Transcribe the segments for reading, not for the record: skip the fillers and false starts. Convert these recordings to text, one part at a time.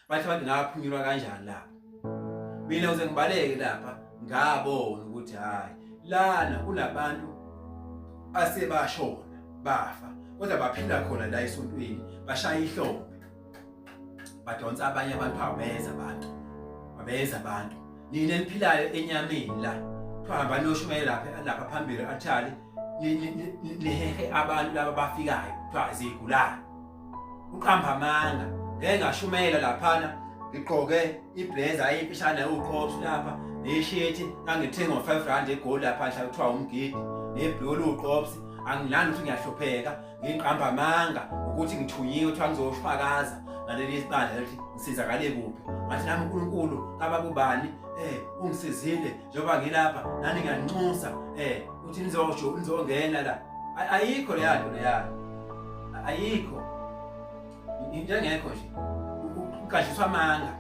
bathi abantu ngaphunyulwa kanjani lapha. Mina uze ngibaleke lapha ngabona ukuthi hayi lana kunabantu asebashona bafa kodwa baphila khona la esontweni bashaya ihlombe badonsa abanye abantu abeza abantu nina eniphilayo enyameni la kuhamba noshumayela lapha phambili athali nihehe abantu laba bafikayo kuthiwa izigulane uqamba amanga ngeke ngashumayela laphana ngigqoke iblazer ayimfishane uqopsi lapha neshirt ngangithenga ngo5 eGoli lapha mhla kuthiwa umgidi nebhulu uqopsi angilandi ukuthi ngiyahlupheka ngiqamba amanga ukuthi ngithunyiwe kuthiwa ngizoshfakaza ngaleli sibandla lithi ngisizakale kuphi ngathi nami uNkulunkulu kababubani ungisizile njengoba ngilapha nani ngiyanxusa uthi nizongena la ayikho leyanto leya ayikho into engekho nje ukukajiswa amanga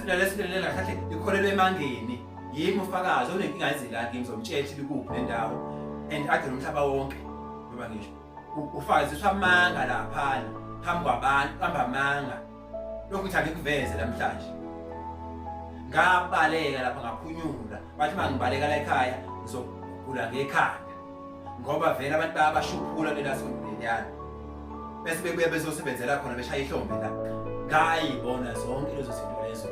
lesilela kahle ikholelwe emangeni yimi ufakazi onenkinga ezila ngimzomtshela likuphi lendawo and ade nomhlaba wonke ngoba ngisho ufakaziswa amanga lapha phambi kwabantu qamba amanga lokhu kuthi akuveze namhlanje ngabaleka lapha ngaphunyula bathi mangibaleka la ekhaya ngizogula ngekhanda ngoba vele abantu bayabashuphula lelasondweni yani bese bebuye bezosebenzela khona beshaya ihlombe la ngayibona zonke lezo zinto lezo